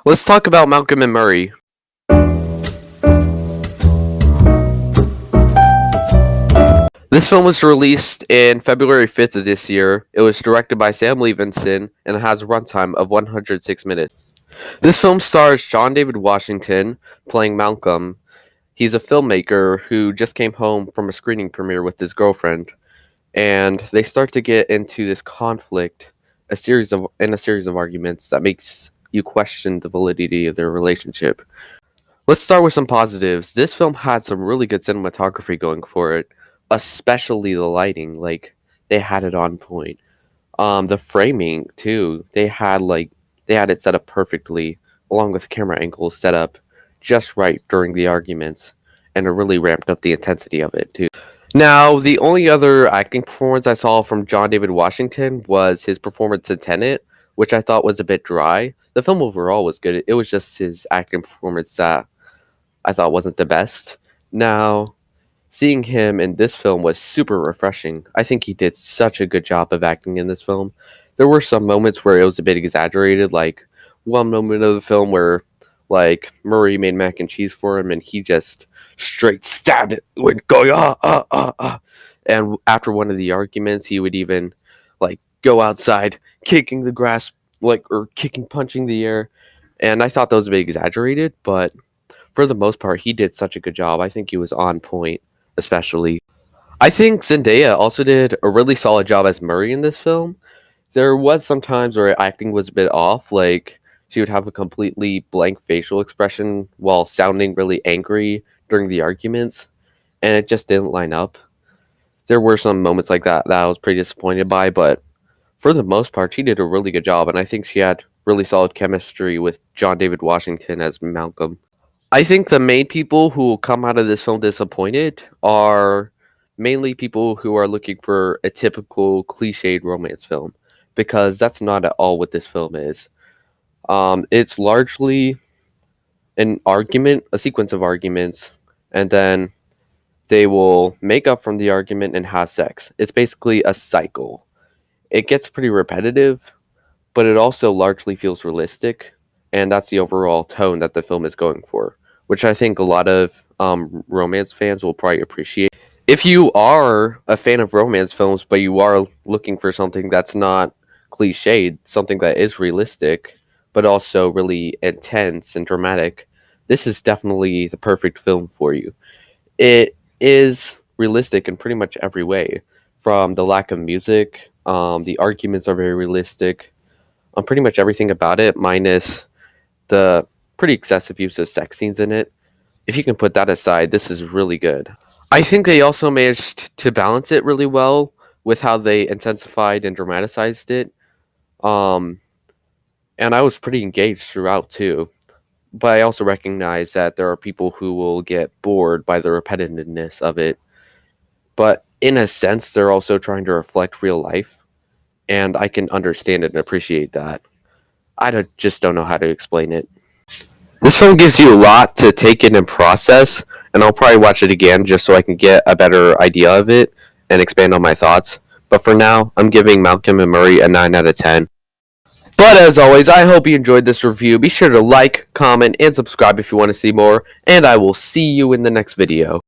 Let's talk about Malcolm and Murray. This film was released in February 5th of this year. It was directed by Sam Levinson and it has a runtime of 106 minutes. This film stars John David Washington playing Malcolm. He's a filmmaker who just came home from a screening premiere with his girlfriend, and they start to get into this conflict, a series of arguments that makes you question the validity of their relationship. Let's start with some positives. This film had some really good cinematography going for it, especially the lighting. Like, they had it on point. The framing too. They had it set up perfectly, along with camera angles set up just right during the arguments, and it really ramped up the intensity of it too. Now, the only other acting performance I saw from John David Washington was his performance in Tenet, which I thought was a bit dry. The film overall was good. It was just his acting performance that I thought wasn't the best. Now, seeing him in this film was super refreshing. I think he did such a good job of acting in this film. There were some moments where it was a bit exaggerated, like one moment of the film where like Murray made mac and cheese for him and he just straight stabbed it with going ah. And after one of the arguments he would even like go outside kicking the grass or punching the air. And I thought that was a bit exaggerated, but for the most part he did such a good job. I think he was on point, especially. I think Zendaya also did a really solid job as Murray in this film. There was some times where her acting was a bit off, like she would have a completely blank facial expression while sounding really angry during the arguments, and it just didn't line up. There were some moments like that I was pretty disappointed by, but for the most part, she did a really good job, and I think she had really solid chemistry with John David Washington as Malcolm. I think the main people who will come out of this film disappointed are mainly people who are looking for a typical cliched romance film, because that's not at all what this film is. It's largely an argument, a sequence of arguments, and then they will make up from the argument and have sex. It's basically a cycle. It gets pretty repetitive, but it also largely feels realistic, and that's the overall tone that the film is going for, which I think a lot of romance fans will probably appreciate. If you are a fan of romance films, but you are looking for something that's not cliched, something that is realistic, but also really intense and dramatic, this is definitely the perfect film for you. It is realistic in pretty much every way, from the lack of music, the arguments are very realistic, on pretty much everything about it, minus the pretty excessive use of sex scenes in it. If you can put that aside, this is really good. I think they also managed to balance it really well with how they intensified and dramatized it. Um, and I was pretty engaged throughout too. But I also recognize that there are people who will get bored by the repetitiveness of it. But in a sense, they're also trying to reflect real life, and I can understand it and appreciate that. Just don't know how to explain it. This film gives you a lot to take in and process, and I'll probably watch it again just so I can get a better idea of it and expand on my thoughts. But for now, I'm giving Malcolm and Murray a 9 out of 10. But as always, I hope you enjoyed this review. Be sure to like, comment, and subscribe if you want to see more, and I will see you in the next video.